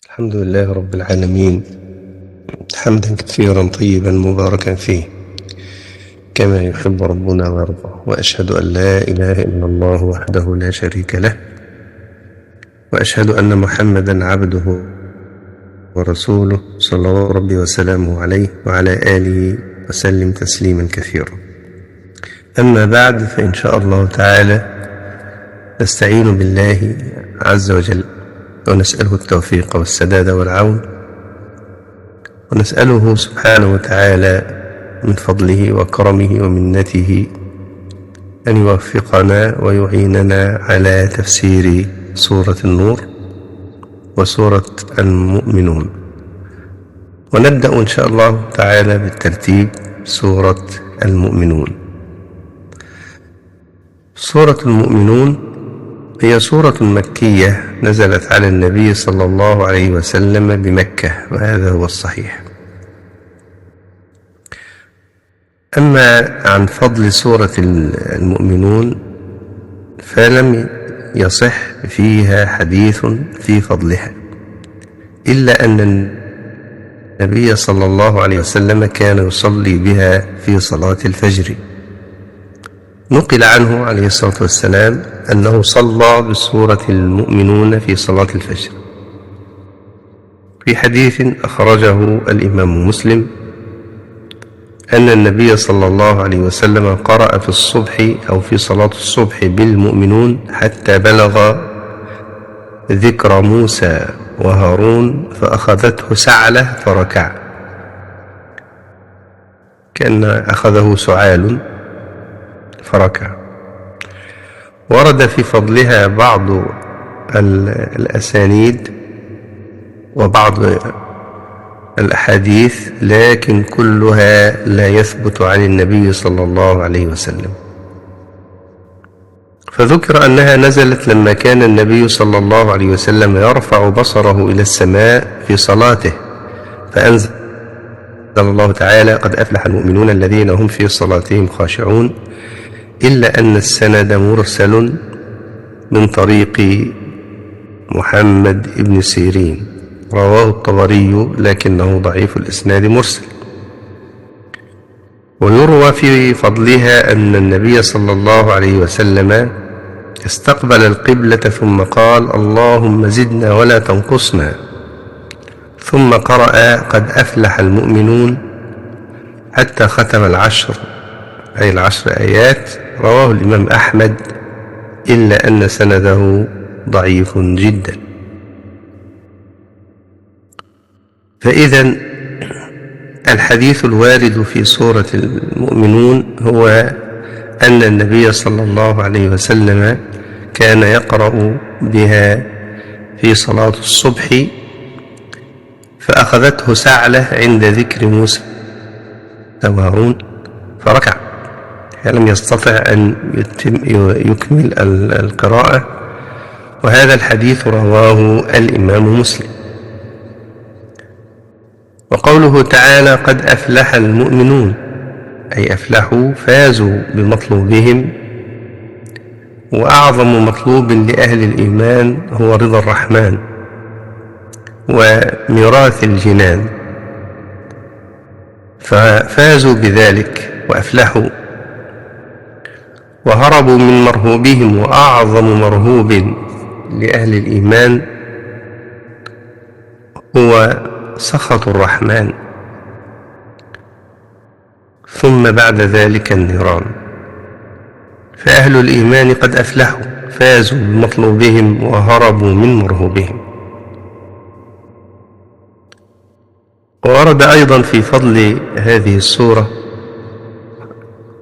الحمد لله رب العالمين، حمدا كثيرا طيبا مباركا فيه كما يحب ربنا ويرضى. وأشهد أن لا إله إلا الله وحده لا شريك له، وأشهد أن محمدا عبده ورسوله صلوات ربي وسلامه عليه وعلى آله وسلم تسليما كثيرا. أما بعد، فإن شاء الله تعالى نستعين بالله عز وجل ونسأله التوفيق والسداد والعون، ونسأله سبحانه وتعالى من فضله وكرمه ومنته أن يوفقنا ويعيننا على تفسير سورة النور وسورة المؤمنون. ونبدأ إن شاء الله تعالى بالترتيب سورة المؤمنون. سورة المؤمنون هي سورة مكية نزلت على النبي صلى الله عليه وسلم بمكة، وهذا هو الصحيح. أما عن فضل سورة المؤمنون فلم يصح فيها حديث في فضلها، إلا أن النبي صلى الله عليه وسلم كان يصلي بها في صلاة الفجر. نقل عنه عليه الصلاة والسلام أنه صلى بسورة المؤمنون في صلاة الفجر، في حديث أخرجه الإمام مسلم أن النبي صلى الله عليه وسلم قرأ في الصبح أو في صلاة الصبح بالمؤمنون حتى بلغ ذكر موسى وهارون فأخذته سعلة فركع، كأن أخذه سعال فركع. ورد في فضلها بعض الأسانيد وبعض الأحاديث، لكن كلها لا يثبت عن النبي صلى الله عليه وسلم. فذكر أنها نزلت لما كان النبي صلى الله عليه وسلم يرفع بصره إلى السماء في صلاته، فأنزل الله تعالى: قد أفلح المؤمنون الذين هم في صلاتهم خاشعون، إلا أن السند مرسل من طريق محمد بن سيرين، رواه الطبري لكنه ضعيف الإسناد مرسل. ويروى في فضلها أن النبي صلى الله عليه وسلم استقبل القبلة ثم قال: اللهم زدنا ولا تنقصنا، ثم قرأ: قد أفلح المؤمنون حتى ختم العشر، أي 10 آيات. رواه الإمام أحمد، إلا أن سنده ضعيف جدا. فإذا الحديث الوارد في سورة المؤمنون هو أن النبي صلى الله عليه وسلم كان يقرأ بها في صلاة الصبح، فأخذته سعلة عند ذكر موسى وهارون فركع، لم يستطع أن يكمل القراءة. وهذا الحديث رواه الإمام مسلم. وقوله تعالى: قد أفلح المؤمنون، أي أفلحوا، فازوا بمطلوبهم. وأعظم مطلوب لأهل الإيمان هو رضا الرحمن وميراث الجنان، ففازوا بذلك وأفلحوا وهربوا من مرهوبهم. وأعظم مرهوب لأهل الإيمان هو سخط الرحمن، ثم بعد ذلك النيران. فأهل الإيمان قد أفلحوا، فازوا بمطلوبهم وهربوا من مرهوبهم. وورد أيضا في فضل هذه السورة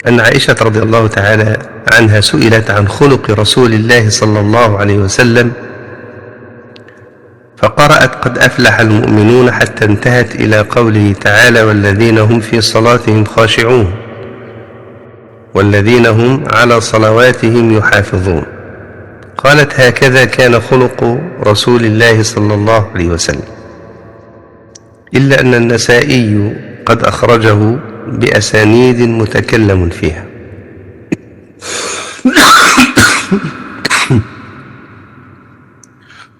أن عائشة رضي الله تعالى عنها سئلت عن خلق رسول الله صلى الله عليه وسلم، فقرأت: قد أفلح المؤمنون حتى انتهت إلى قوله تعالى: والذين هم في صلاتهم خاشعون، والذين هم على صلواتهم يحافظون. قالت: هكذا كان خلق رسول الله صلى الله عليه وسلم، إلا أن النسائي قد أخرجه بأسانيد متكلم فيها.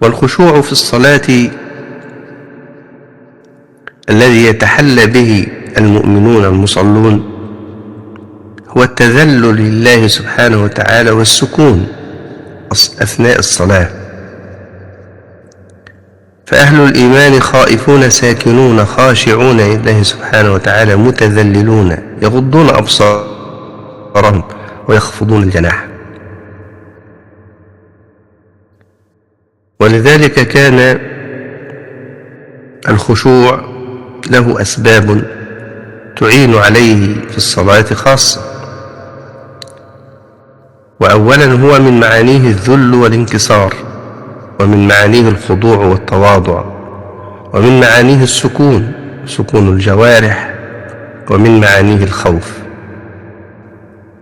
والخشوع في الصلاة الذي يتحلى به المؤمنون المصلون هو التذلل لله سبحانه وتعالى والسكون أثناء الصلاة. فأهل الإيمان خائفون ساكنون خاشعون لله سبحانه وتعالى متذللون يغضون أبصارهم ويخفضون الجناح. ولذلك كان الخشوع له أسباب تعين عليه في الصلاة خاصة. وأولا هو من معانيه الذل والانكسار، ومن معانيه الخضوع والتواضع، ومن معانيه السكون، سكون الجوارح، ومن معانيه الخوف.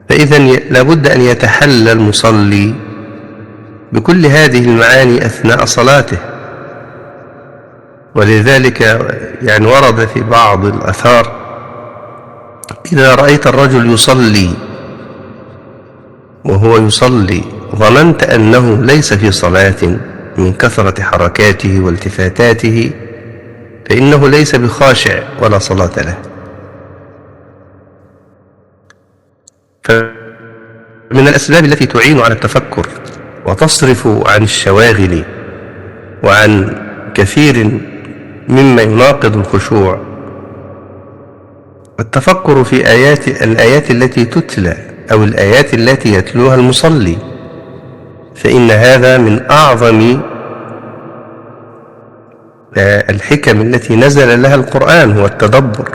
فإذا لابد أن يتحلى المصلي بكل هذه المعاني أثناء صلاته. ولذلك يعني ورد في بعض الآثار: إذا رأيت الرجل يصلي وهو يصلي ظننت أنه ليس في صلاة من كثرة حركاته والتفاتاته فإنه ليس بخاشع ولا صلاة له. فمن الأسباب التي تعين على التفكر وتصرف عن الشواغل وعن كثير مما يناقض الخشوع التفكر في الآيات التي تتلى أو الآيات التي يتلوها المصلي، فإن هذا من أعظم الحكم التي نزل لها القرآن، هو التدبر،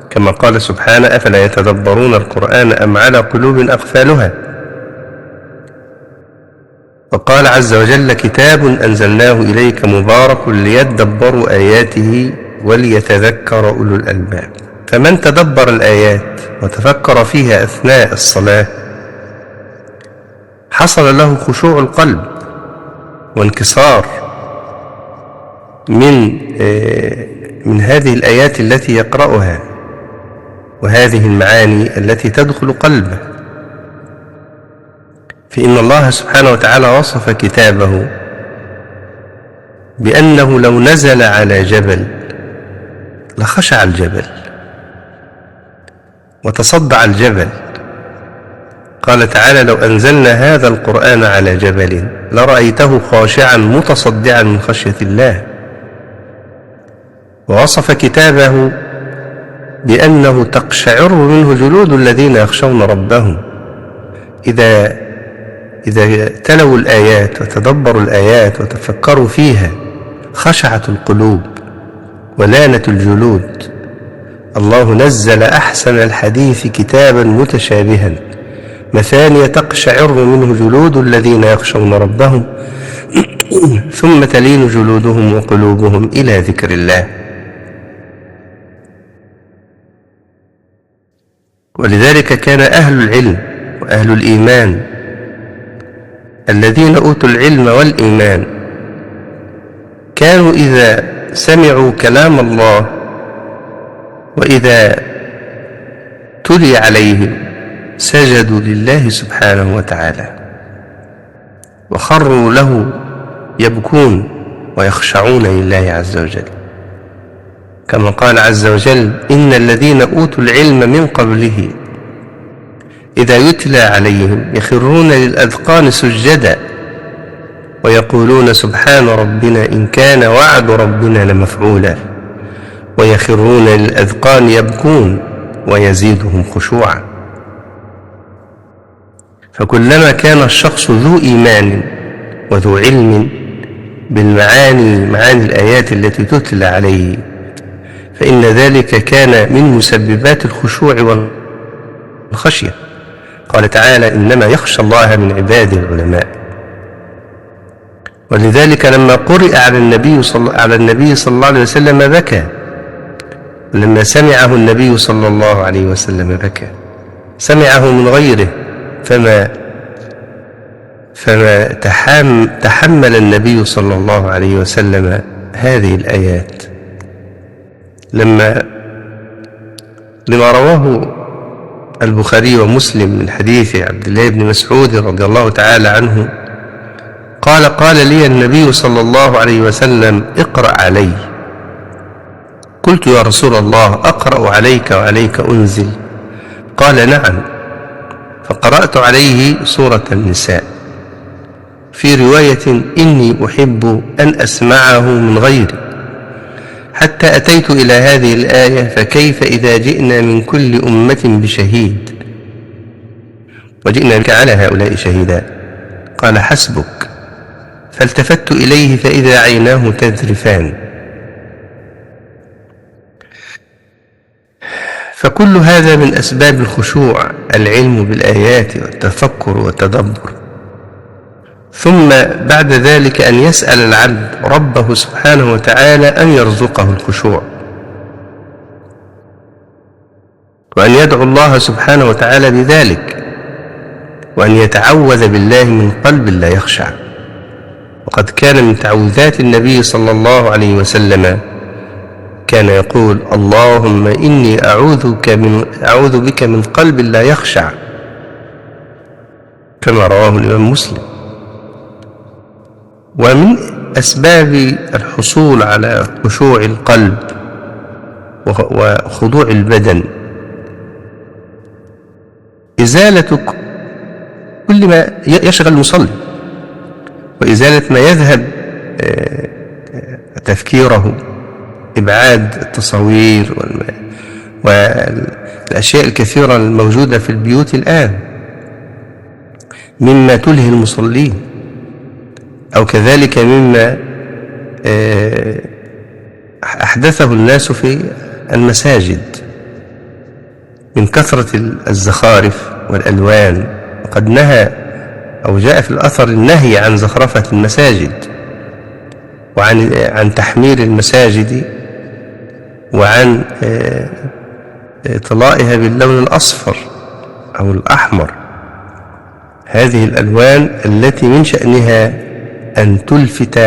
كما قال سبحانه: أفلا يتدبرون القرآن أم على قلوب أقفالها. وقال عز وجل: كتاب أنزلناه إليك مبارك ليدبروا آياته وليتذكر أولو الألباب. فمن تدبر الآيات وتفكر فيها أثناء الصلاة حصل له خشوع القلب وانكسار من هذه الآيات التي يقرأها وهذه المعاني التي تدخل قلبه. فإن الله سبحانه وتعالى وصف كتابه بأنه لو نزل على جبل لخشع الجبل وتصدع الجبل. قال تعالى: لو أنزلنا هذا القرآن على جبل لرأيته خاشعا متصدعا من خشية الله. ووصف كتابه بأنه تقشعر منه جلود الذين يخشون ربهم. إذا تلوا الآيات وتدبروا الآيات وتفكروا فيها خشعت القلوب ولانت الجلود. الله نزل أحسن الحديث كتابا متشابها مثانية تقشعر منه جلود الذين يخشون ربهم ثم تلين جلودهم وقلوبهم إلى ذكر الله. ولذلك كان أهل العلم وأهل الإيمان الذين أوتوا العلم والإيمان كانوا إذا سمعوا كلام الله وإذا تلي عليهم سجدوا لله سبحانه وتعالى وخروا له يبكون ويخشعون لله عز وجل، كما قال عز وجل: إن الذين أوتوا العلم من قبله إذا يتلى عليهم يخرون للأذقان سجدا ويقولون سبحان ربنا إن كان وعد ربنا لمفعولا ويخرون للأذقان يبكون ويزيدهم خشوعا. فكلما كان الشخص ذو إيمان وذو علم معاني الآيات التي تتلى عليه فإن ذلك كان من مسببات الخشوع والخشية. قال تعالى: إنما يخشى الله من عباده العلماء. ولذلك لما قرئ على النبي صلى الله عليه وسلم بكى، لما سمعه النبي صلى الله عليه وسلم بكى، سمعه من غيره فما تحمل النبي صلى الله عليه وسلم هذه الآيات. لما رواه البخاري ومسلم من حديث عبد الله بن مسعود رضي الله تعالى عنه قال لي النبي صلى الله عليه وسلم: اقرأ علي. قلت يا رسول الله أقرأ عليك وعليك أنزل؟ قال نعم. فقرأت عليه سورة النساء. في رواية إني أحب أن أسمعه من غيري، حتى أتيت إلى هذه الآية فكيف إذا جئنا من كل أمة بشهيد وجئنا بك على هؤلاء شهيدا؟ قال حسبك. فالتفت إليه فإذا عيناه تذرفان. فكل هذا من أسباب الخشوع العلم بالآيات والتفكر والتدبر. ثم بعد ذلك أن يسأل العبد ربه سبحانه وتعالى أن يرزقه الخشوع، وأن يدعو الله سبحانه وتعالى بذلك، وأن يتعوذ بالله من قلب لا يخشع. وقد كان من تعوذات النبي صلى الله عليه وسلم كان يقول اللهم إني أعوذ بك من قلب لا يخشع، كما رواه الإمام مسلم. ومن أسباب الحصول على خشوع القلب وخضوع البدن إزالة كل ما يشغل المصلي، وإزالة ما يذهب تفكيره، إبعاد التصاوير والأشياء الكثيرة الموجودة في البيوت الآن مما تلهي المصلين، أو كذلك مما أحدثه الناس في المساجد من كثرة الزخارف والألوان. وقد نهى أو جاء في الأثر النهي عن زخرفة المساجد وعن تحمير المساجد وعن طلائها باللون الأصفر أو الأحمر. هذه الألوان التي من شأنها أن تلفت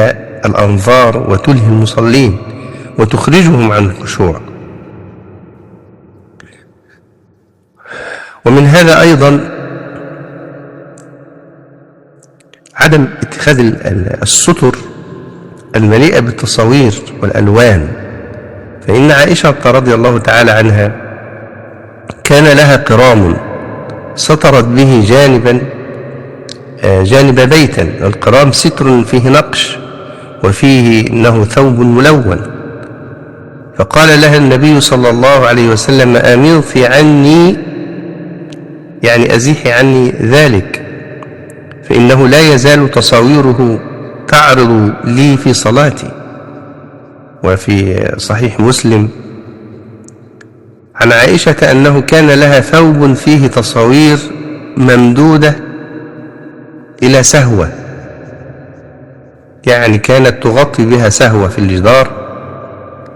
الأنظار وتلهي المصلين وتخرجهم عن الخشوع. ومن هذا أيضا عدم اتخاذ الستر المليئة بالتصاوير والألوان. فإن عائشة رضي الله تعالى عنها كان لها قرام سطرت به جانب بيتا. القرام ستر فيه نقش وفيه إنه ثوب ملون. فقال لها النبي صلى الله عليه وسلم أميطي عني، يعني أزيحي عني ذلك، فإنه لا يزال تصاويره تعرض لي في صلاتي. وفي صحيح مسلم عن عائشة أنه كان لها ثوب فيه تصاوير ممدودة إلى سهوة، يعني كانت تغطي بها سهوة في الجدار،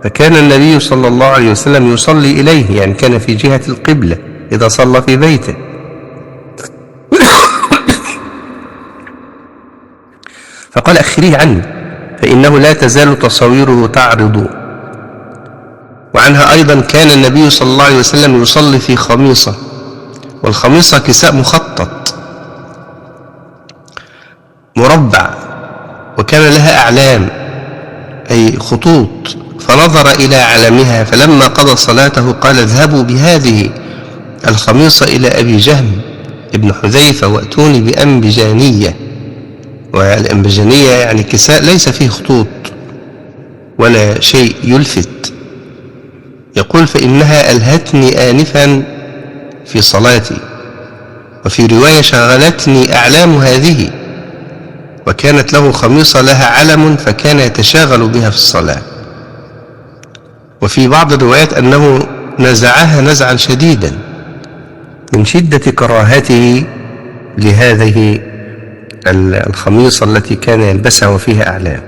فكان النبي صلى الله عليه وسلم يصلي إليه، يعني كان في جهة القبلة إذا صلى في بيته. فقال أخريه عني فإنه لا تزال تصاويره تعرض. وعنها أيضا كان النبي صلى الله عليه وسلم يصلي في خميصة، والخميصة كساء مخطط مربع، وكان لها أعلام أي خطوط، فنظر إلى علمها، فلما قضى صلاته قال اذهبوا بهذه الخميصة إلى أبي جهم ابن حذيفة وأتوني بأنبجانية. والأنبجانية يعني كساء ليس فيه خطوط ولا شيء يلفت. يقول فإنها ألهتني آنفا في صلاتي، وفي رواية شغلتني أعلام هذه. وكانت له خميصة لها علم فكان يتشاغل بها في الصلاة. وفي بعض الروايات أنه نزعها نزعا شديدا من شدة كراهته لهذه الخميصة التي كان يلبسها وفيها أعلام.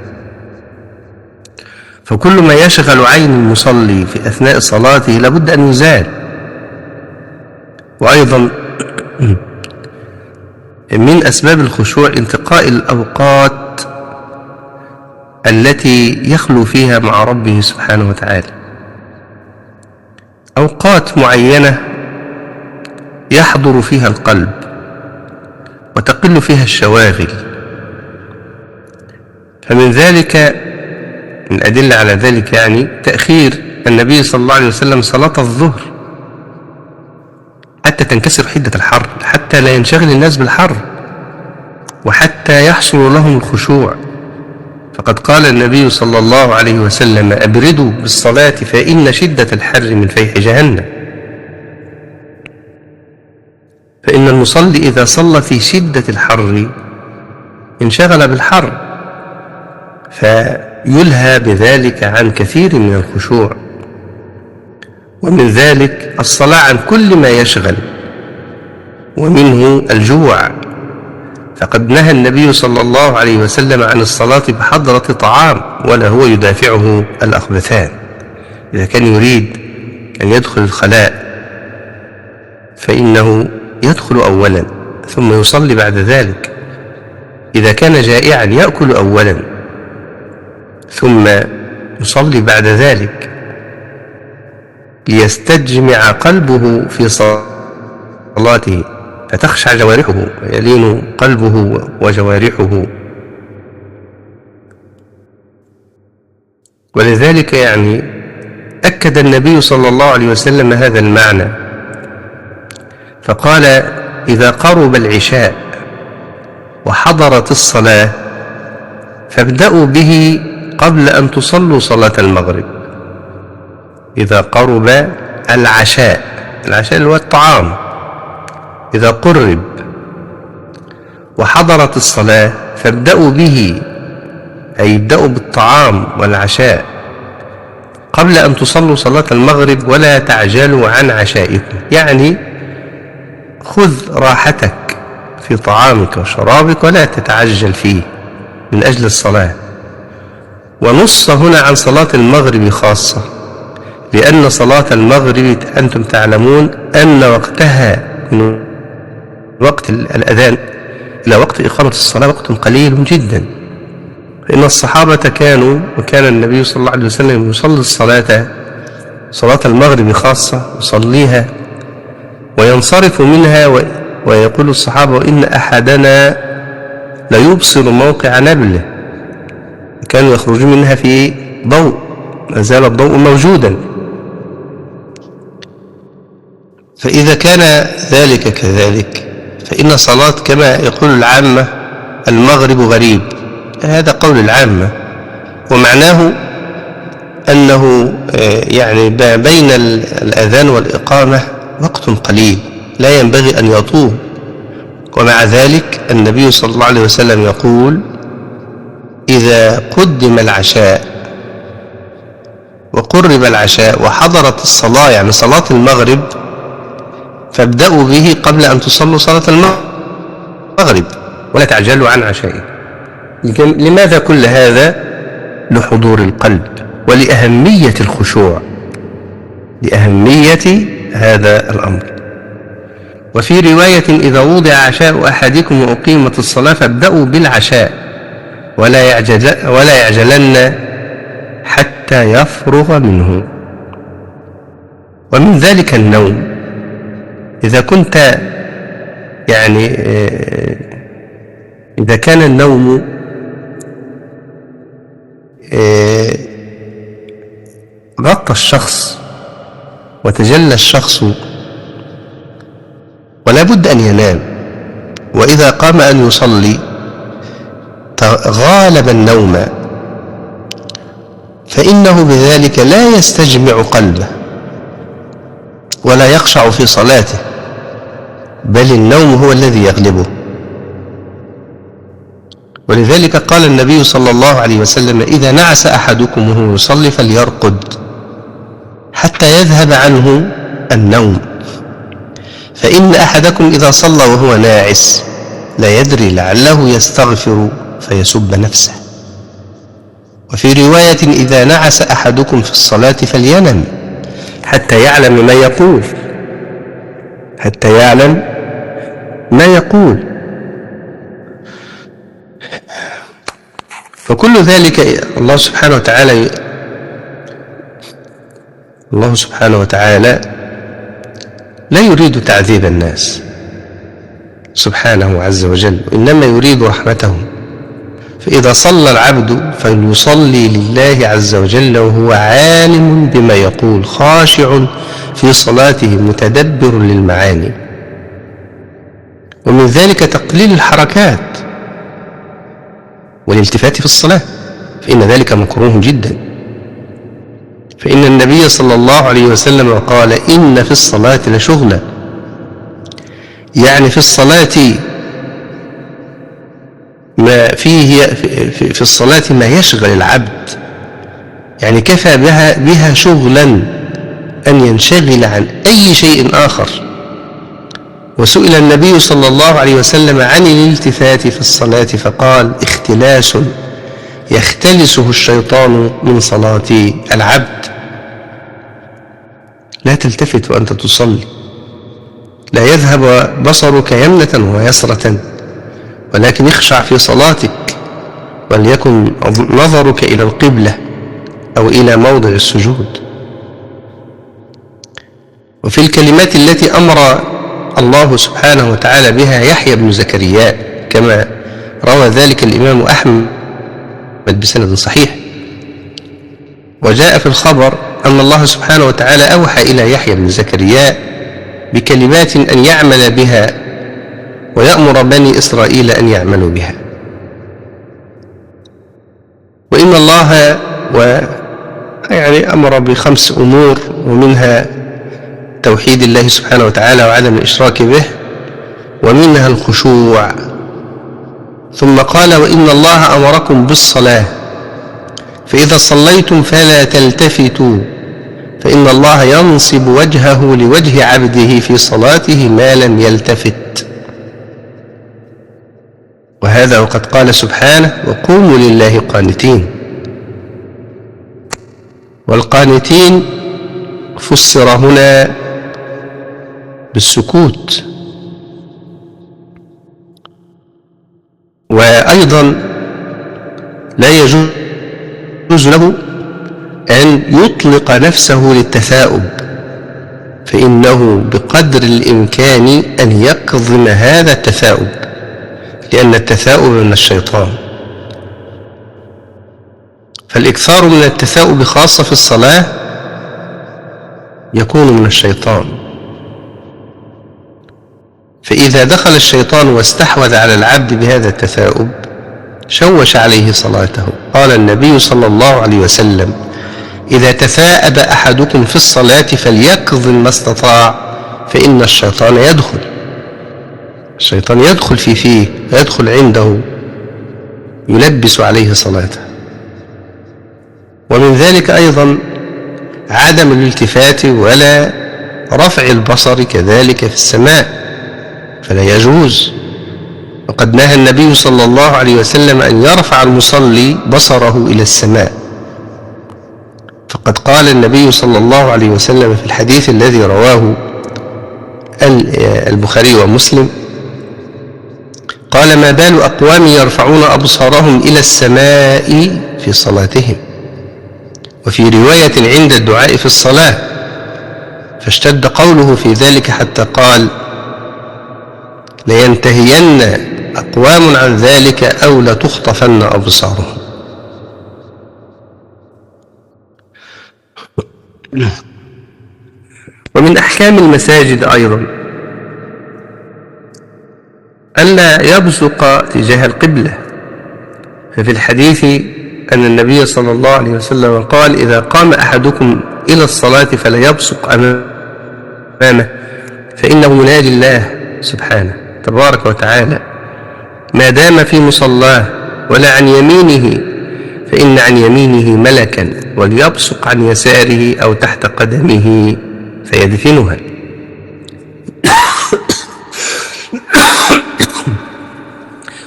فكل ما يشغل عين المصلي في أثناء صلاته لابد أن يزال. وأيضا من أسباب الخشوع انتقاء الأوقات التي يخلو فيها مع ربه سبحانه وتعالى، أوقات معينة يحضر فيها القلب وتقل فيها الشواغل. فمن ذلك، من الأدلة على ذلك يعني تأخير النبي صلى الله عليه وسلم صلاة الظهر حتى تنكسر حدة الحر، حتى لا ينشغل الناس بالحر، وحتى يحصل لهم الخشوع. فقد قال النبي صلى الله عليه وسلم: أبردوا بالصلاة فإن شدة الحر من فيح جهنم. فإن المصلي إذا صلى في شدة الحر انشغل بالحر، فيلهى بذلك عن كثير من الخشوع. ومن ذلك الصلاة عن كل ما يشغل، ومنه الجوع. فقد نهى النبي صلى الله عليه وسلم عن الصلاة بحضرة طعام ولا هو يدافعه الأخبثان. إذا كان يريد أن يدخل الخلاء فإنه يدخل أولا ثم يصلي بعد ذلك. إذا كان جائعا يأكل أولا ثم يصلي بعد ذلك، ليستجمع قلبه في صلاته، فتخشع جوارحه ويلين قلبه وجوارحه. ولذلك أكد النبي صلى الله عليه وسلم هذا المعنى، فقال: إذا قرب العشاء وحضرت الصلاة فابدأوا به قبل أن تصلوا صلاة المغرب. إذا قرب العشاء اللي هو الطعام، إذا قرب وحضرت الصلاة فابدأوا به، أي ابدأوا بالطعام والعشاء قبل أن تصلوا صلاة المغرب، ولا تعجلوا عن عشائكم. يعني خذ راحتك في طعامك وشرابك ولا تتعجل فيه من أجل الصلاة. ونص هنا عن صلاة المغرب خاصة، لأن صلاة المغرب أنتم تعلمون أن وقتها من وقت الأذان إلى وقت إقامة الصلاة وقت قليل جدا. فإن الصحابة وكان النبي صلى الله عليه وسلم يصلي صلاة المغرب خاصة، يصليها وينصرف منها، ويقول الصحابة: وإن أحدنا ليبصر موقع نبله. كانوا يخرجون منها في ضوء، ما زال الضوء موجودا. فإذا كان ذلك كذلك فإن صلاة كما يقول العامة المغرب غريب، هذا قول العامة، ومعناه أنه بين الأذان والإقامة وقت قليل لا ينبغي أن يطول. ومع ذلك النبي صلى الله عليه وسلم يقول: إذا قدم العشاء وقرب العشاء وحضرت الصلاة، يعني صلاة المغرب، فابدأوا به قبل أن تصلوا صلاة المغرب ولا تعجلوا عن عشائه. لماذا كل هذا؟ لحضور القلب ولأهمية الخشوع، لأهمية هذا الأمر. وفي رواية: إذا وضع عشاء أحدكم وأقيمت الصلاة فابدأوا بالعشاء ولا يعجلن حتى يفرغ منه. ومن ذلك النوم. إذا كنت إذا كان النوم غطى الشخص وتجلى الشخص ولا بد أن ينام، وإذا قام أن يصلي غالب النوم، فإنه بذلك لا يستجمع قلبه ولا يخشع في صلاته، بل النوم هو الذي يغلبه. ولذلك قال النبي صلى الله عليه وسلم: إذا نعس أحدكم وهو يصلي فليرقد حتى يذهب عنه النوم، فإن أحدكم إذا صلى وهو ناعس لا يدري لعله يستغفر فيسب نفسه. وفي رواية: إذا نعس أحدكم في الصلاة فلينم حتى يعلم ما يقول. فكل ذلك الله سبحانه وتعالى لا يريد تعذيب الناس سبحانه عز وجل، إنما يريد رحمتهم. فإذا صلى العبد فليصلي لله عز وجل وهو عالم بما يقول، خاشع في صلاته متدبر للمعاني. ومن ذلك تقليل الحركات والالتفات في الصلاة، فإن ذلك مكروه جدا. فإن النبي صلى الله عليه وسلم قال: إن في الصلاة لشغلا، يعني في الصلاة ما فيه في الصلاة ما يشغل العبد، يعني كفى بها شغلا أن ينشغل عن أي شيء آخر. وسئل النبي صلى الله عليه وسلم عن الالتفات في الصلاة فقال: اختلاس يختلسه الشيطان من صلاة العبد. لا تلتفت وأنت تصلي، لا يذهب بصرك يمنة ويسرة، ولكن اخشع في صلاتك، وليكن نظرك إلى القبلة أو إلى موضع السجود. وفي الكلمات التي أمر الله سبحانه وتعالى بها يحيى بن زكريا كما روى ذلك الإمام أحمد بسند صحيح، وجاء في الخبر أن الله سبحانه وتعالى أوحى إلى يحيى بن زكريا بكلمات أن يعمل بها ويأمر بني إسرائيل أن يعملوا بها. وإن الله يعني أمر ب5 أمور، ومنها توحيد الله سبحانه وتعالى وعدم الإشراك به، ومنها الخشوع. ثم قال: وإن الله أمركم بالصلاة فإذا صليتم فلا تلتفتوا فإن الله ينصب وجهه لوجه عبده في صلاته ما لم يلتفت. وهذا وقد قال سبحانه: وقوموا لله قانتين. والقانتين فسر هنا بالسكوت. وأيضا لا يجوز له أن يطلق نفسه للتثاؤب، فإنه بقدر الإمكان أن يكظم هذا التثاؤب، لأن التثاؤب من الشيطان. فالإكثار من التثاؤب خاصة في الصلاة يكون من الشيطان، فإذا دخل الشيطان واستحوذ على العبد بهذا التثاؤب شوش عليه صلاته. قال النبي صلى الله عليه وسلم: إذا تثاءب أحدكم في الصلاة فليكظم ما استطاع فإن الشيطان يدخل في فيه ويدخل عنده يلبس عليه صلاته. ومن ذلك أيضا عدم الالتفات ولا رفع البصر كذلك في السماء، فلا يجوز. وقد نهى النبي صلى الله عليه وسلم أن يرفع المصلي بصره إلى السماء، فقد قال النبي صلى الله عليه وسلم في الحديث الذي رواه البخاري ومسلم قال: ما بال أقوام يرفعون أبصارهم إلى السماء في صلاتهم. وفي رواية عند الدعاء في الصلاة، فاشتد قوله في ذلك حتى قال: لينتهين أقوام عن ذلك أو لتخطفن أبصارهم. ومن أحكام المساجد أيضا ألا يبصق تجاه القبلة، ففي الحديث أن النبي صلى الله عليه وسلم قال: إذا قام أحدكم إلى الصلاة فلا يبصق أمامه فإنه ينادي الله سبحانه تبارك وتعالى ما دام في مصلاه، ولا عن يمينه فإن عن يمينه ملكا، وليبصق عن يساره أو تحت قدمه فيدفنها.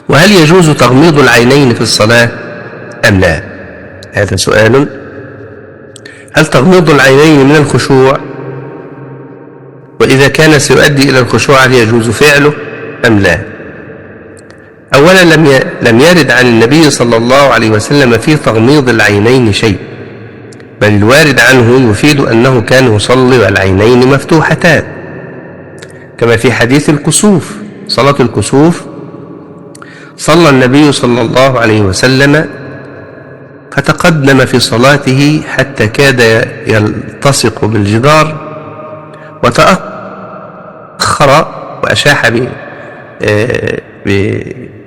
وهل يجوز تغميض العينين في الصلاة أم لا؟ هذا سؤال. هل تغميض العينين من الخشوع؟ وإذا كان سيؤدي إلى الخشوع هل يجوز فعله أم لا؟ أولا لم يرد عن النبي صلى الله عليه وسلم في تغميض العينين شيء، بل الوارد عنه يفيد أنه كان يصلي والعينين مفتوحتان، كما في حديث الكسوف. صلاة الكسوف صلى النبي صلى الله عليه وسلم فتقدم في صلاته حتى كاد يلتصق بالجدار، وتأخر وأشاح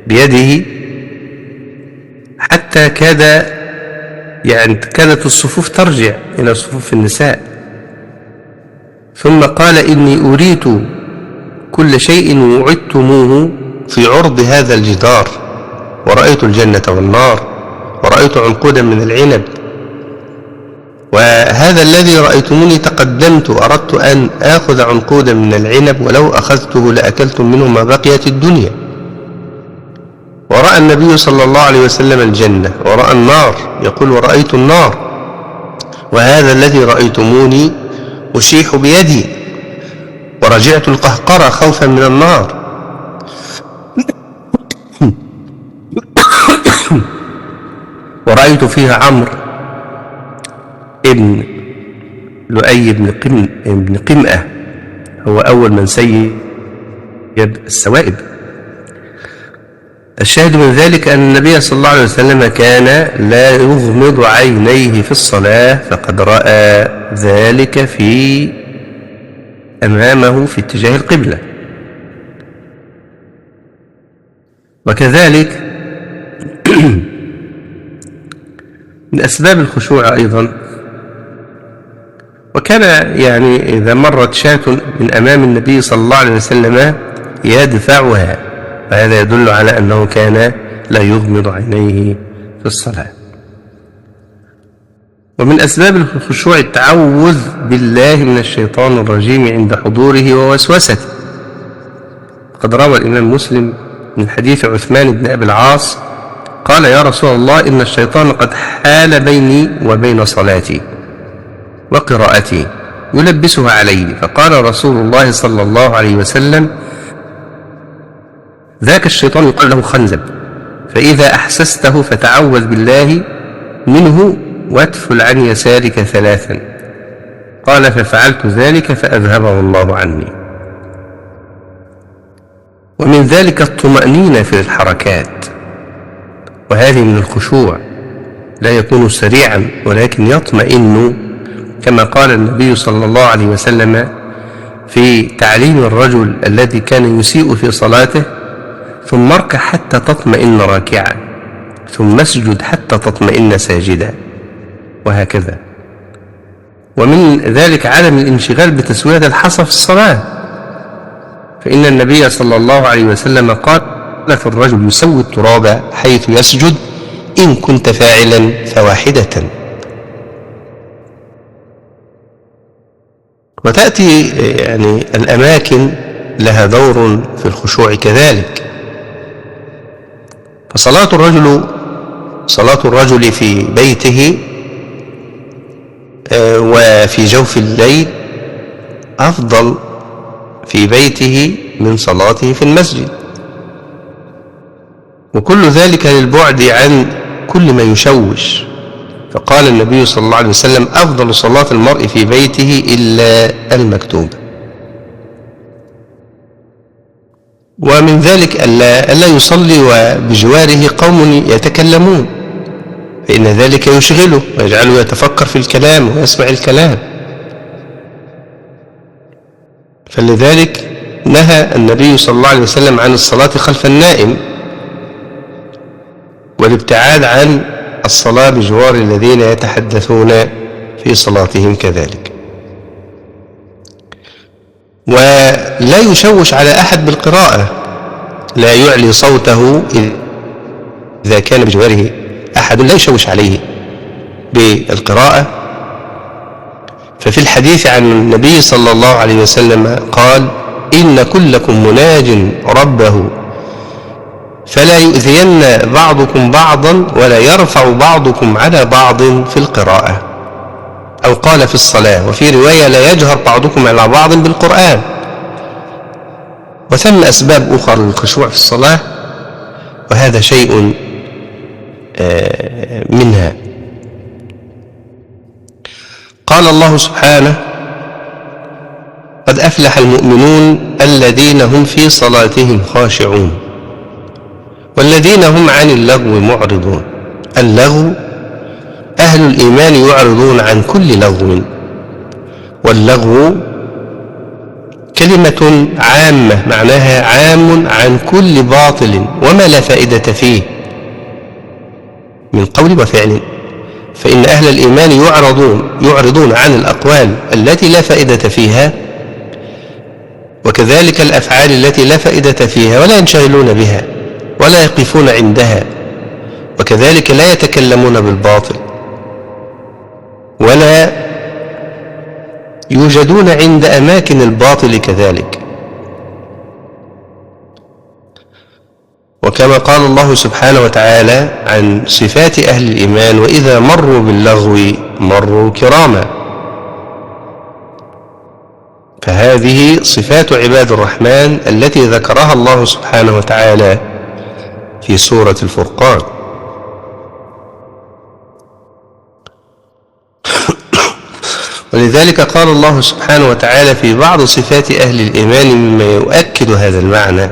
بيده حتى كادت الصفوف ترجع إلى صفوف النساء، ثم قال: إني أريت كل شيء وعدتموه في عرض هذا الجدار، ورأيت الجنة والنار، ورأيت عنقودا من العنب، وهذا الذي رأيتموني تقدمت، أردت أن آخذ عنقودا من العنب، ولو أخذته لأكلتم منه ما بقيت الدنيا. ورأى النبي صلى الله عليه وسلم الجنة، ورأى النار، يقول: ورأيت النار، وهذا الذي رأيتموني أشيح بيدي، ورجعت القهقرة خوفا من النار. ورأيت فيها عمرو ابن لؤي بن قمأة، هو أول من سيب السوائب. الشاهد من ذلك أن النبي صلى الله عليه وسلم كان لا يغمض عينيه في الصلاة، فقد رأى ذلك أمامه في اتجاه القبلة. وكذلك من أسباب الخشوع أيضا، وكان إذا مرت شاة من أمام النبي صلى الله عليه وسلم يدفعها، وهذا يدل على أنه كان لا يغمض عينيه في الصلاة. ومن أسباب الخشوع التعوذ بالله من الشيطان الرجيم عند حضوره ووسوسته. قد روى الإمام مسلم من حديث عثمان بن أبي العاص قال: يا رسول الله، إن الشيطان قد حال بيني وبين صلاتي وقراءتي يلبسها علي. فقال رسول الله صلى الله عليه وسلم: ذاك الشيطان يقال له خنزب، فإذا أحسسته فتعوذ بالله منه وادفل عن يسارك 3. قال: ففعلت ذلك فأذهبه الله عني. ومن ذلك الطمأنينة في الحركات، وهذه من الخشوع، لا يكون سريعا ولكن يطمئن، كما قال النبي صلى الله عليه وسلم في تعليم الرجل الذي كان يسيء في صلاته: ثم اركع حتى تطمئن راكعا، ثم اسجد حتى تطمئن ساجدا، وهكذا. ومن ذلك عدم الانشغال بتسوية الحصى في الصلاة، فإن النبي صلى الله عليه وسلم قال في الرجل يسوي التراب حيث يسجد: إن كنت فاعلا فواحدة. وتأتي الأماكن لها دور في الخشوع كذلك. فصلاة الرجل في بيته وفي جوف الليل أفضل في بيته من صلاته في المسجد، وكل ذلك للبعد عن كل ما يشوش. فقال النبي صلى الله عليه وسلم: أفضل صلاة المرء في بيته إلا المكتوبة. ومن ذلك ألا يصلي وبجواره قوم يتكلمون، فإن ذلك يشغله ويجعله يتفكر في الكلام ويسمع الكلام. فلذلك نهى النبي صلى الله عليه وسلم عن الصلاة خلف النائم، والابتعاد عن الصلاة بجوار الذين يتحدثون في صلاتهم كذلك. ولا يشوش على أحد بالقراءة، لا يعلي صوته إذا كان بجواره أحد، لا يشوش عليه بالقراءة. ففي الحديث عن النبي صلى الله عليه وسلم قال: إن كلكم مناج ربه، فلا يؤذين بعضكم بعضا، ولا يرفع بعضكم على بعض في القراءة. أو قال في الصلاة، وفي رواية: لا يجهر بعضكم على بعض بالقرآن. وثم أسباب أخرى للخشوع في الصلاة، وهذا شيء منها. قال الله سبحانه: قد أفلح المؤمنون الذين هم في صلاتهم خاشعون. والذين هم عن اللغو معرضون. اللغو أهل الإيمان يعرضون عن كل لغو، واللغو كلمة عامة معناها عام عن كل باطل وما لا فائدة فيه من قول وفعل، فإن أهل الإيمان يعرضون عن الأقوال التي لا فائدة فيها، وكذلك الأفعال التي لا فائدة فيها ولا ينشغلون بها ولا يقفون عندها، وكذلك لا يتكلمون بالباطل ولا يوجدون عند أماكن الباطل كذلك. وكما قال الله سبحانه وتعالى عن صفات أهل الإيمان: وإذا مروا باللغو مروا كراما. فهذه صفات عباد الرحمن التي ذكرها الله سبحانه وتعالى في سورة الفرقان. ولذلك قال الله سبحانه وتعالى في بعض صفات أهل الإيمان مما يؤكد هذا المعنى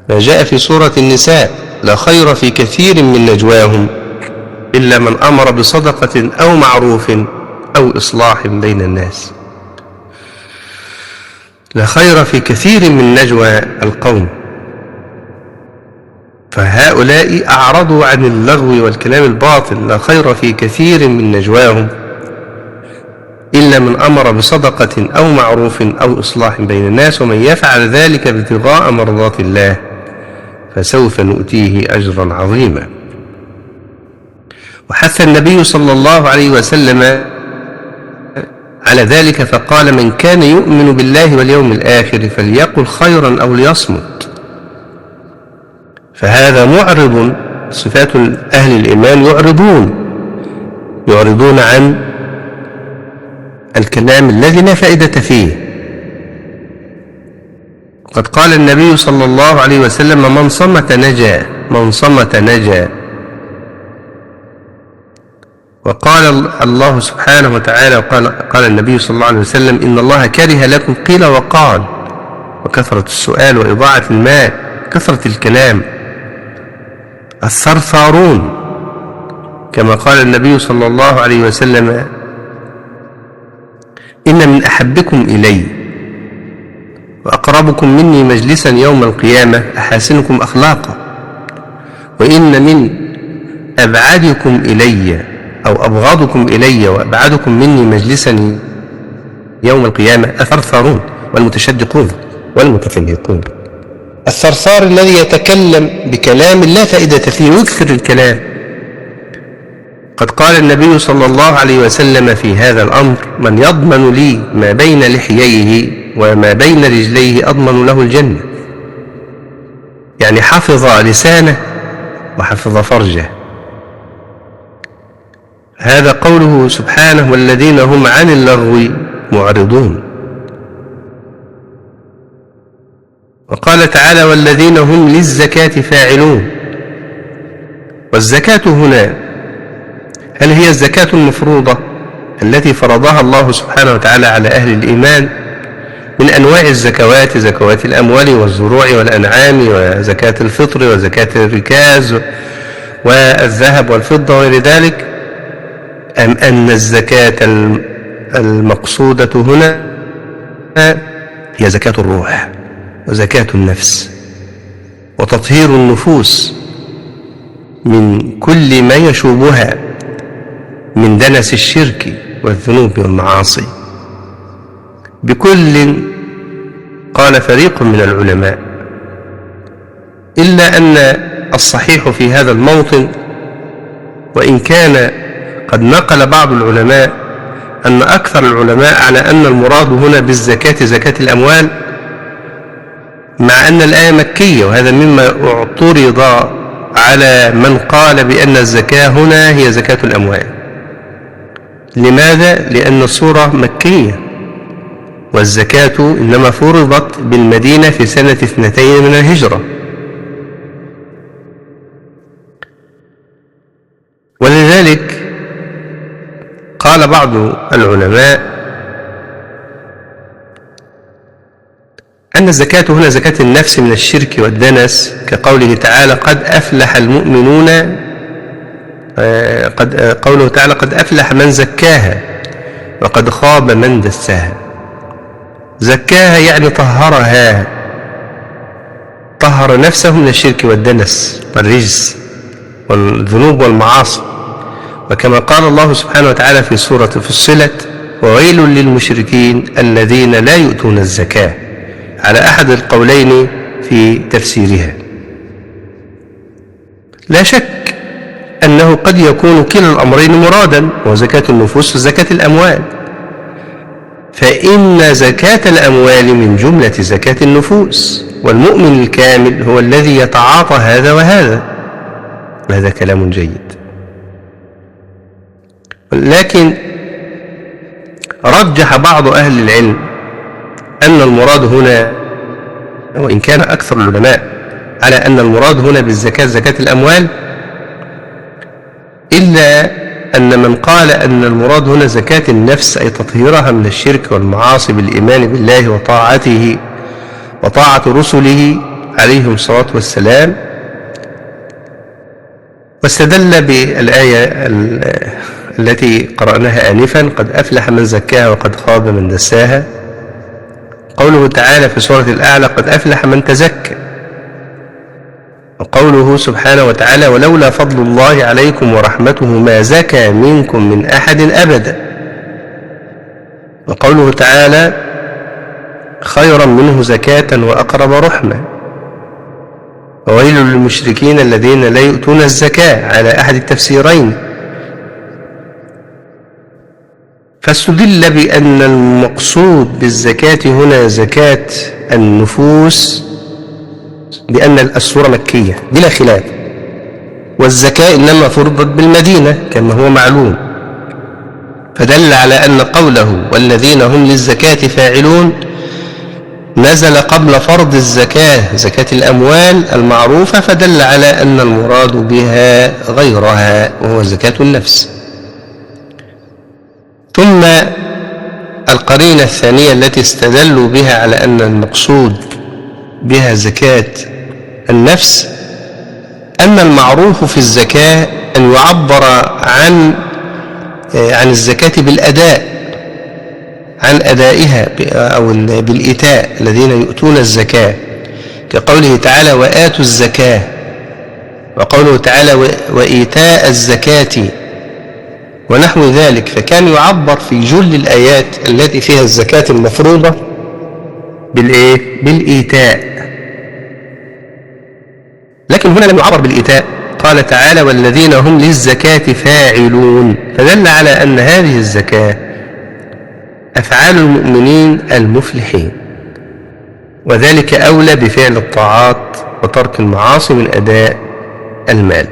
ما جاء في سورة النساء: لا خير في كثير من نجواهم إلا من أمر بصدقة أو معروف أو إصلاح بين الناس. لا خير في كثير من نجوى القوم، فهؤلاء أعرضوا عن اللغو والكلام الباطل. لا خير في كثير من نجواهم إلا من أمر بصدقة أو معروف أو إصلاح بين الناس، ومن يفعل ذلك ابتغاء مرضات الله فسوف نؤتيه أجرا عظيما. وحث النبي صلى الله عليه وسلم على ذلك فقال: من كان يؤمن بالله واليوم الآخر فليقل خيرا أو ليصمت. فهذا معرض، صفات أهل الإيمان يعرضون عن الكلام الذي لا فائدة فيه. قد قال النبي صلى الله عليه وسلم: من صمت نجا. وقال الله سبحانه وتعالى قال النبي صلى الله عليه وسلم: إن الله كره لكم قيل وقال وكثرة السؤال وإضاعة المال، كثرة الكلام، الثرثارون، كما قال النبي صلى الله عليه وسلم: إن من أحبكم إلي وأقربكم مني مجلسا يوم القيامة أحاسنكم أخلاقا، وإن من أبعدكم إلي أو أبغضكم إلي وأبعدكم مني مجلسا يوم القيامة الثرثارون والمتشدقون والمتفلهقون. الثرثار الذي يتكلم بكلام لا فائدة فيه ويكثر الكلام. قد قال النبي صلى الله عليه وسلم في هذا الأمر: من يضمن لي ما بين لحييه وما بين رجليه أضمن له الجنة. يعني حفظ لسانه وحفظ فرجه. هذا قوله سبحانه: والذين هم عن اللغو معرضون. وقال تعالى: والذين هم للزكاة فاعلون. والزكاة هنا هل هي الزكاة المفروضة التي فرضها الله سبحانه وتعالى على أهل الإيمان من أنواع الزكوات، زكوات الأموال والزروع والأنعام، وزكاة الفطر وزكاة الركاز والذهب والفضة وغير ذلك، أم أن الزكاة المقصودة هنا هي زكاة الروح وزكاة النفس وتطهير النفوس من كل ما يشوبها من دنس الشرك والذنوب والمعاصي؟ بكل قال فريق من العلماء، إلا أن الصحيح في هذا الموطن، وإن كان قد نقل بعض العلماء أن أكثر العلماء على أن المراد هنا بالزكاة زكاة الأموال، مع أن الآية مكية، وهذا مما اعترض على من قال بأن الزكاة هنا هي زكاة الأموال. لماذا؟ لأن السورة مكية، والزكاة إنما فرضت بالمدينة في سنة 2 من الهجرة. ولذلك قال بعض العلماء لأن الزكاة هنا زكاة النفس من الشرك والدنس، كقوله تعالى قد أفلح المؤمنون، قوله تعالى قد أفلح من زكاها وقد خاب من دساها. زكاها يعني طهرها، طهر نفسه من الشرك والدنس والرجس والذنوب والمعاصي. وكما قال الله سبحانه وتعالى في سورة فصلت وويل للمشركين الذين لا يؤتون الزكاة، على أحد القولين في تفسيرها. لا شك أنه قد يكون كلا الأمرين مرادا، وزكاة النفوس وزكاة الأموال، فإن زكاة الأموال من جملة زكاة النفوس، والمؤمن الكامل هو الذي يتعاطى هذا وهذا. هذا كلام جيد. لكن رجح بعض أهل العلم أن المراد هنا، وإن كان أكثر العلماء على أن المراد هنا بالزكاة زكاة الأموال، إلا أن من قال أن المراد هنا زكاة النفس أي تطهيرها من الشرك والمعاصي بالإيمان بالله وطاعته وطاعة رسله عليهم الصلاة والسلام، واستدل بالآية التي قرأناها آنفا قد أفلح من زكاها وقد خاب من دساها. قوله تعالى في سورة الأعلى قد أفلح من تزكى، وقوله سبحانه وتعالى ولولا فضل الله عليكم ورحمته ما زكى منكم من أحد أبدا، وقوله تعالى خيرا منه زكاة وأقرب رحمة، وويل للمشركين الذين لا يؤتون الزكاة، على أحد التفسيرين. فاستدل بأن المقصود بالزكاة هنا زكاة النفوس بأن السورة مكية بلا خلاف، والزكاة إنما فرضت بالمدينة كما هو معلوم، فدل على أن قوله والذين هم للزكاة فاعلون نزل قبل فرض الزكاة زكاة الأموال المعروفة، فدل على أن المراد بها غيرها وهو زكاة النفس. ثم القرينة الثانية التي استدلوا بها على أن المقصود بها زكاة النفس أن المعروف في الزكاة أن يعبر عن الزكاة بالأداء، عن أدائها أو بالإيتاء، الذين يؤتون الزكاة، كقوله تعالى وآتوا الزكاة، وقوله تعالى وإيتاء الزكاة ونحو ذلك. فكان يعبر في جل الآيات التي فيها الزكاة المفروضة بالإيتاء، لكن هنا لم يعبر بالإيتاء، قال تعالى والذين هم للزكاة فاعلون، فدل على أن هذه الزكاة أفعال المؤمنين المفلحين، وذلك أولى بفعل الطاعات وترك المعاصي من أداء المال.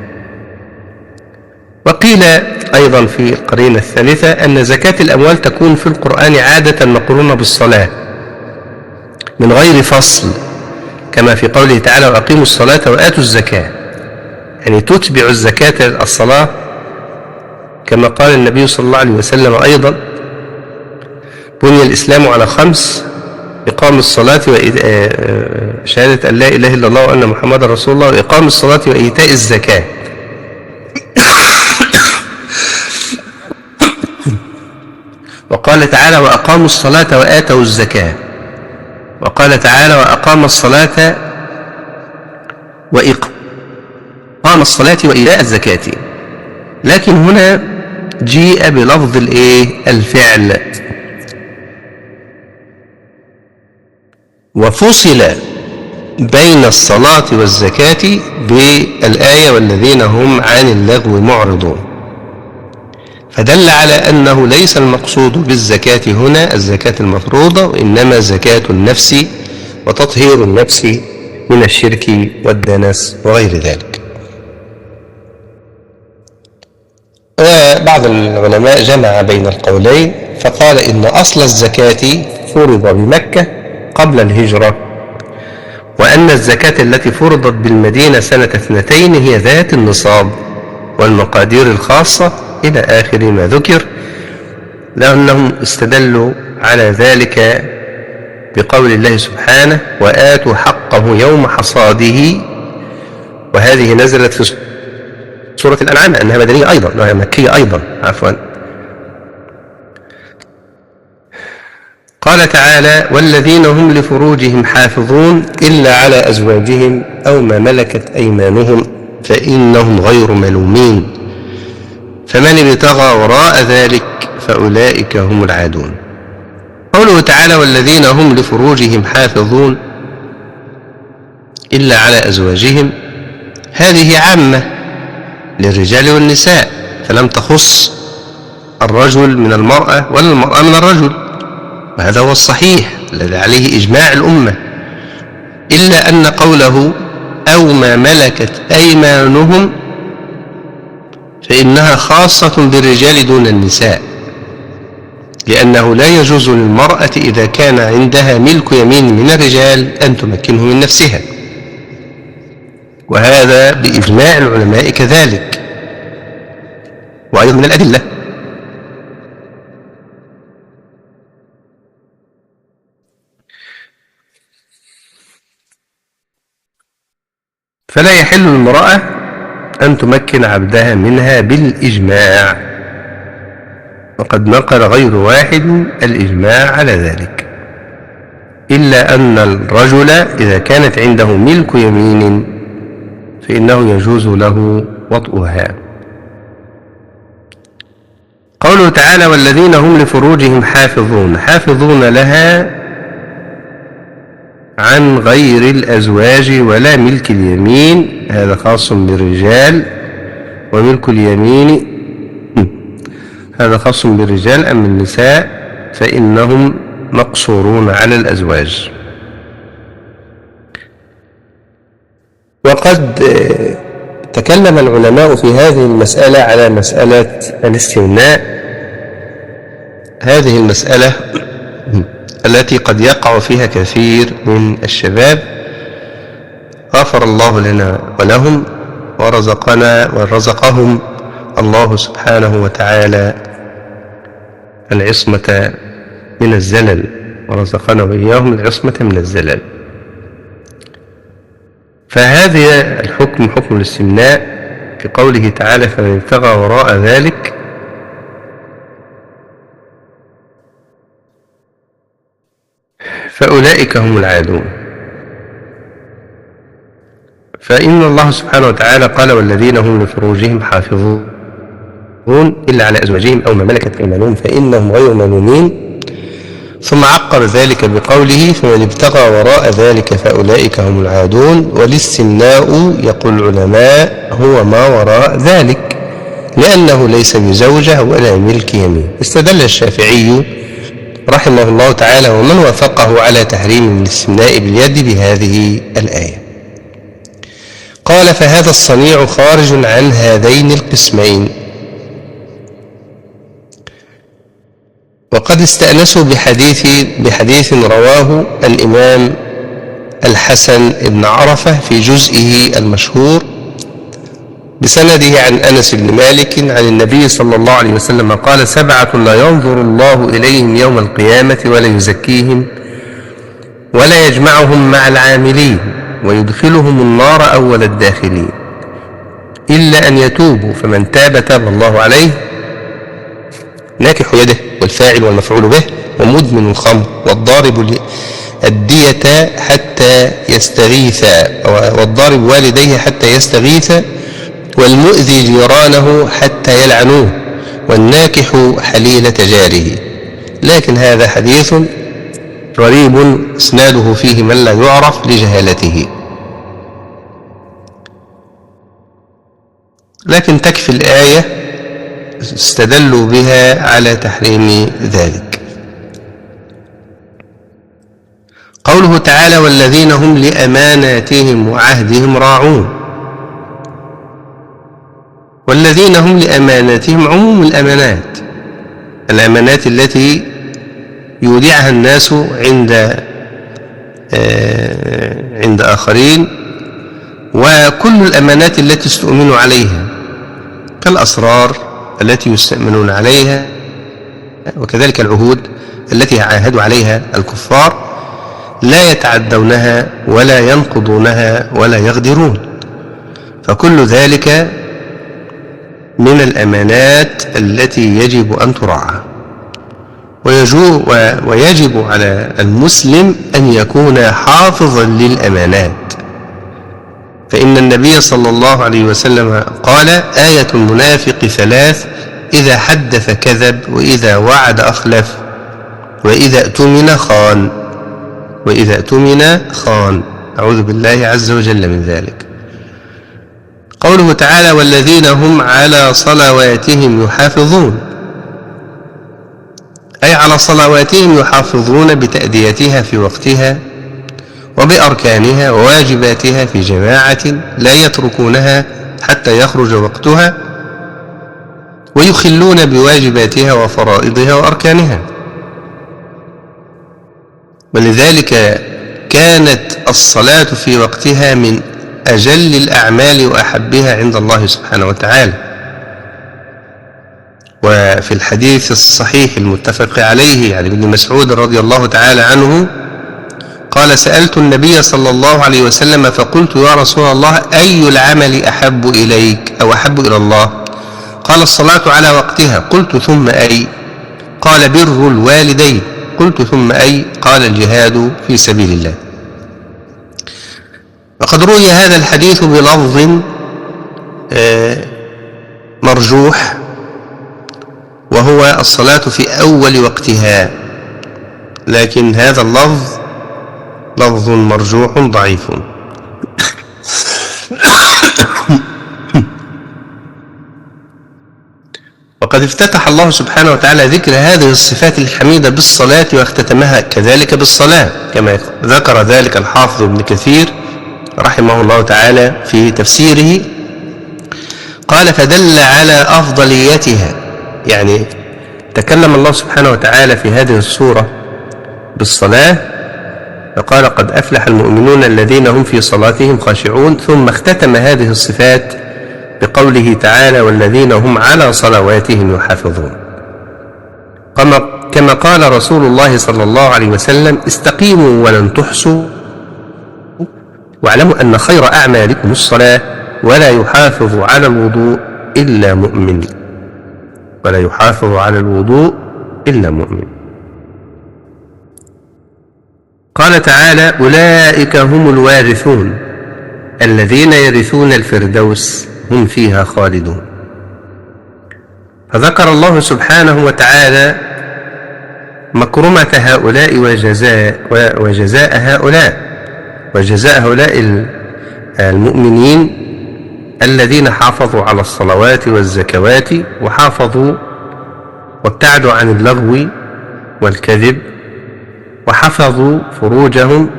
وقيل أيضا في القرينة الثالثة أن زكاة الأموال تكون في القرآن عادة مقرونة بالصلاة من غير فصل، كما في قوله تعالى وأقيموا الصلاة وآتوا الزكاة، يعني تتبع الزكاة الصلاة، كما قال النبي صلى الله عليه وسلم أيضا بني الإسلام على 5: إقام الصلاة وشهادة أن لا إله إلا الله وأن محمد رسول الله، وإقام الصلاة وإيتاء الزكاة. وقال تعالى وأقاموا الصلاة وآتوا الزكاة، وقال تعالى وأقام الصلاة وإقام الصلاة وإيتاء الزكاة. لكن هنا جيء بلفظ الفعل، وفصل بين الصلاة والزكاة بالآية والذين هم عن اللغو معرضون، فدل على أنه ليس المقصود بالزكاة هنا الزكاة المفروضة، وإنما زكاة النفس وتطهير النفس من الشرك والدنس وغير ذلك. وبعض العلماء جمع بين القولين فقال إن أصل الزكاة فرض بمكة قبل الهجرة، وأن الزكاة التي فرضت بالمدينة سنة 2 هي ذات النصاب والمقادير الخاصة إلى آخر ما ذكر، لأنهم استدلوا على ذلك بقول الله سبحانه وآتوا حقه يوم حصاده، وهذه نزلت في سورة الأنعام أنها مدنية أيضا، أنها مكية أيضا عفوا. قال تعالى والذين هم لفروجهم حافظون إلا على أزواجهم أو ما ملكت أيمانهم فإنهم غير ملومين فمن ابتغى وراء ذلك فأولئك هم العادون. قوله تعالى والذين هم لفروجهم حافظون إلا على أزواجهم، هذه عامة للرجال والنساء، فلم تخص الرجل من المرأة ولا المرأة من الرجل، وهذا هو الصحيح الذي عليه إجماع الأمة، إلا أن قوله أو ما ملكت أيمانهم فإنها خاصة بالرجال دون النساء، لأنه لا يجوز للمرأة إذا كان عندها ملك يمين من الرجال أن تمكنه من نفسها، وهذا بإجماع العلماء كذلك، وأيضا من الأدلة. فلا يحل للمرأة أن تمكن عبدها منها بالإجماع، وقد نقل غير واحد الإجماع على ذلك، إلا أن الرجل إذا كانت عنده ملك يمين فإنه يجوز له وطئها. قوله تعالى والذين هم لفروجهم حافظون، حافظون لها عن غير الأزواج ولا ملك اليمين، هذا خاص بالرجال، وملك اليمين هذا خاص بالرجال. أما النساء فإنهم مقصورون على الأزواج. وقد تكلم العلماء في هذه المسألة على مسألة الاستثناء، هذه المسألة التي قد يقع فيها كثير من الشباب، غفر الله لنا ولهم ورزقنا ورزقهم الله سبحانه وتعالى العصمة من الزلل، ورزقنا وإياهم العصمة من الزلل. فهذا الحكم حكم الاستثناء في قوله تعالى فمن ابتغى وراء ذلك، فأولئك هم العادون. فإن الله سبحانه وتعالى قال والذين هم لفروجهم حافظون إلا على أزواجهم أو ما ملكت أيمانهم فإنهم غير ملومين، ثم عقب ذلك بقوله فمن ابتغى وراء ذلك فأولئك هم العادون. والاستثناء يقول العلماء هو ما وراء ذلك، لأنه ليس بزوجة ولا ملك يمين. استدل الشافعي رحمه الله تعالى ومن وافقه على تحريم الاستثناء باليد بهذه الآية. قال فهذا الصنيع خارج عن هذين القسمين. وقد استأنسوا بحديث رواه الإمام الحسن بن عرفة في جزئه المشهور بسنده عن أنس بن مالك عن النبي صلى الله عليه وسلم قال 7 لا ينظر الله إليهم يوم القيامة ولا يزكيهم ولا يجمعهم مع العاملين ويدخلهم النار أول الداخلين إلا أن يتوبوا، فمن تاب تاب الله عليه، ناكح يده والفاعل والمفعول به، ومدمن الخمر، والضارب الدية حتى يستغيث، والضارب والديه حتى يستغيث، والمؤذي جيرانه حتى يلعنوه، والناكح حليلة جاره. لكن هذا حديث غريب إسناده فيه من لا يعرف لجهالته، لكن تكفي الآية استدلوا بها على تحريم ذلك. قوله تعالى والذين هم لأماناتهم وعهدهم راعون، والذين هم لأماناتهم عموم الأمانات، الأمانات التي يودعها الناس عند آخرين، وكل الأمانات التي استؤمنوا عليها كالأسرار التي يستأمنون عليها، وكذلك العهود التي عاهدوا عليها الكفار، لا يتعدونها ولا ينقضونها ولا يغدرون. فكل ذلك من الأمانات التي يجب أن تراعى. ويجب على المسلم أن يكون حافظا للأمانات، فإن النبي صلى الله عليه وسلم قال: آية المنافق ثلاث: إذا حدث كذب، وإذا وعد أخلف، وإذا اؤتمن خان. أعوذ بالله عز وجل من ذلك. قوله تعالى: والذين هم على صلواتهم يحافظون، أي على صلواتهم يحافظون بتأديتها في وقتها وبأركانها وواجباتها في جماعة، لا يتركونها حتى يخرج وقتها، ويخلون بواجباتها وفرائضها وأركانها. ولذلك كانت الصلاة في وقتها من أجل الأعمال وأحبها عند الله سبحانه وتعالى. وفي الحديث الصحيح المتفق عليه عن ابن مسعود رضي الله تعالى عنه قال: سألت النبي صلى الله عليه وسلم فقلت: يا رسول الله، أي العمل أحب إليك أو أحب إلى الله؟ قال: الصلاة على وقتها. قلت: ثم أي؟ قال: بر الوالدين. قلت: ثم أي؟ قال: الجهاد في سبيل الله. وقد روي هذا الحديث بلفظ مرجوح، وهو الصلاة في أول وقتها، لكن هذا اللفظ لفظ مرجوح ضعيف. وقد افتتح الله سبحانه وتعالى ذكر هذه الصفات الحميدة بالصلاة، واختتمها كذلك بالصلاة، كما ذكر ذلك الحافظ ابن كثير رحمه الله تعالى في تفسيره. قال: فدل على أفضليتها، يعني تكلم الله سبحانه وتعالى في هذه السورة بالصلاة، فقال: قد أفلح المؤمنون الذين هم في صلاتهم خاشعون، ثم اختتم هذه الصفات بقوله تعالى: والذين هم على صلواتهم يحافظون. كما قال رسول الله صلى الله عليه وسلم: استقيموا ولن تحصوا، واعلموا أن خير أعمالكم الصلاة، ولا يحافظ على الوضوء إلا مؤمن. ولا يحافظ على الوضوء إلا مؤمن. قال تعالى: أولئك هم الوارثون الذين يرثون الفردوس هم فيها خالدون. فذكر الله سبحانه وتعالى مكرمة هؤلاء وجزاء هؤلاء المؤمنين الذين حافظوا على الصلوات والزكوات، وحافظوا وابتعدوا عن اللغو والكذب، وحفظوا فروجهم،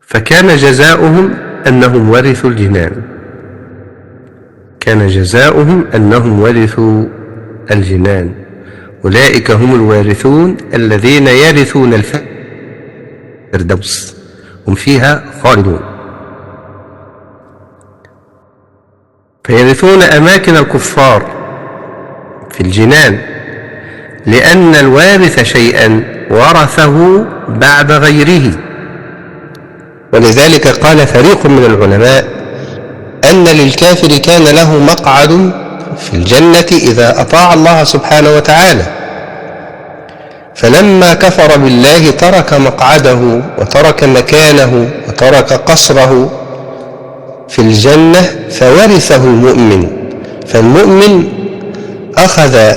فكان جزاؤهم أنهم ورثوا الجنان. كان جزاؤهم أنهم ورثوا الجنان. أولئك هم الوارثون الذين يرثون الفردوس هم فيها خالدون. فيرثون أماكن الكفار في الجنان، لأن الوارث شيئا ورثه بعد غيره. ولذلك قال فريق من العلماء أن للكافر كان له مقعد في الجنة إذا أطاع الله سبحانه وتعالى، فلما كفر بالله ترك مقعده وترك مكانه وترك قصره في الجنة، فورثه المؤمن. فالمؤمن أخذ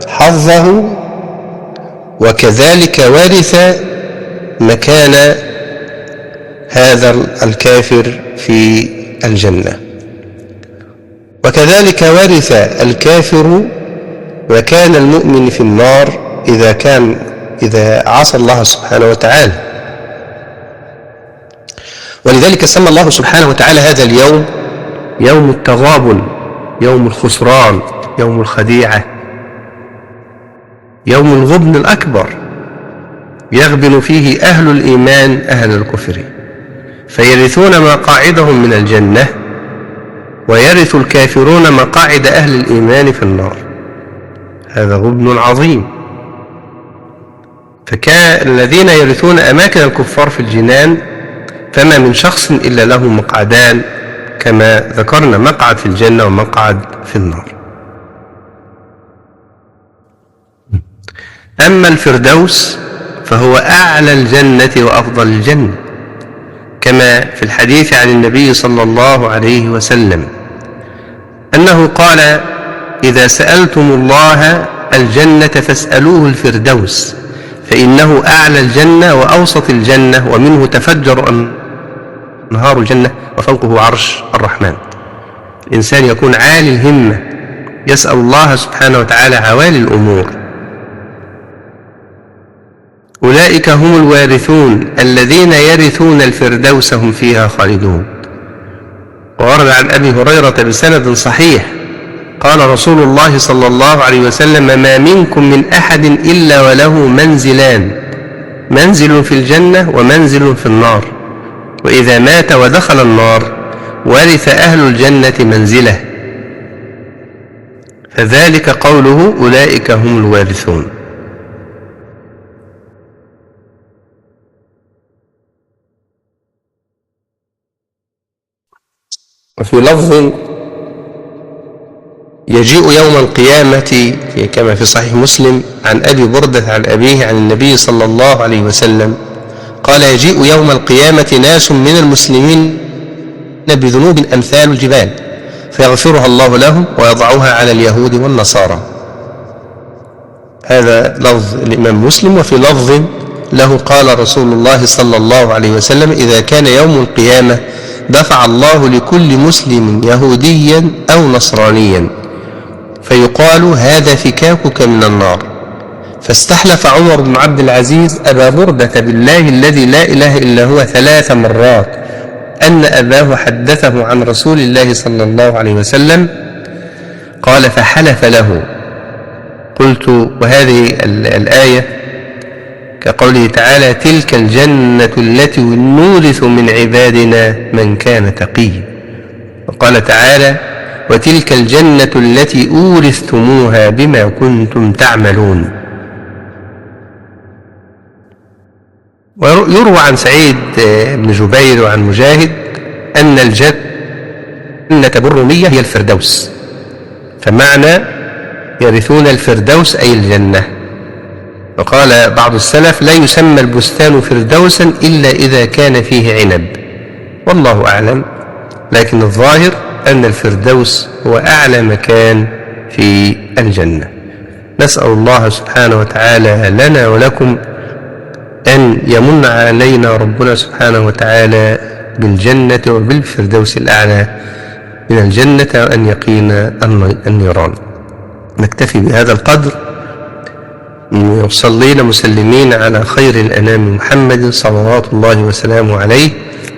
حظه، وكذلك ورث مكان هذا الكافر في الجنة. وكذلك ورث الكافر مكان المؤمن في النار إذا عصى الله سبحانه وتعالى. ولذلك سمى الله سبحانه وتعالى هذا اليوم يوم التغابن، يوم الخسران، يوم الخديعة، يوم الغبن الأكبر، يغبن فيه أهل الإيمان أهل الكفر، فيرثون مقاعدهم من الجنة، ويرث الكافرون مقاعد أهل الإيمان في النار. هذا غبن عظيم. فكان الذين يرثون أماكن الكفار في الجنان فما من شخص إلا له مقعدان كما ذكرنا، مقعد في الجنة ومقعد في النار. أما الفردوس فهو أعلى الجنة وأفضل الجنة، كما في الحديث عن النبي صلى الله عليه وسلم أنه قال: إذا سألتم الله الجنة فاسألوه الفردوس، فإنه أعلى الجنة وأوسط الجنة، ومنه تفجر أنهار الجنة، وفوقه عرش الرحمن. الإنسان يكون عالي الهمة، يسأل الله سبحانه وتعالى عوالي الأمور. أولئك هم الوارثون الذين يرثون الفردوس هم فيها خالدون. وورد عن أبي هريرة بسند صحيح قال رسول الله صلى الله عليه وسلم: ما منكم من أحد إلا وله منزلان، منزل في الجنة ومنزل في النار، وإذا مات ودخل النار ورث أهل الجنة منزله، فذلك قوله أولئك هم الوارثون. وفي لفظ: يجيء يوم القيامة، كما في صحيح مسلم عن أبي بردة عن أبيه عن النبي صلى الله عليه وسلم قال: يجيء يوم القيامة ناس من المسلمين بذنوب أمثال الجبال فيغفرها الله لهم ويضعها على اليهود والنصارى. هذا لفظ الإمام مسلم. وفي لفظ له قال رسول الله صلى الله عليه وسلم: إذا كان يوم القيامة دفع الله لكل مسلم يهوديا أو نصرانيا فيقال: هذا فكاكك من النار. فاستحلف عمر بن عبد العزيز أبا بردة بالله الذي لا إله إلا هو 3 مرات أن أباه حدثه عن رسول الله صلى الله عليه وسلم. قال: فحلف له. قلت: وهذه الآية كقوله تعالى: تلك الجنة التي نورث من عبادنا من كان تقيا. وقال تعالى: وتلك الجنة التي أورثتموها بما كنتم تعملون. ويروى عن سعيد بن جبير وعن مجاهد أن الجنة بالرومية هي الفردوس، فمعنى يرثون الفردوس أي الجنة. وقال بعض السلف: لا يسمى البستان فردوسا إلا إذا كان فيه عنب. والله أعلم، لكن الظاهر أن الفردوس هو أعلى مكان في الجنة. نسأل الله سبحانه وتعالى لنا ولكم أن يمن علينا ربنا سبحانه وتعالى بالجنة وبالفردوس الأعلى من الجنة، وأن يقينا النيران. نكتفي بهذا القدر، مصلين مسلمين على خير الأنام محمد صلوات الله وسلامه عليه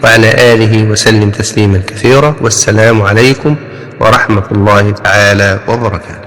وعلى آله وسلم تسليما كثيرا. والسلام عليكم ورحمة الله تعالى وبركاته.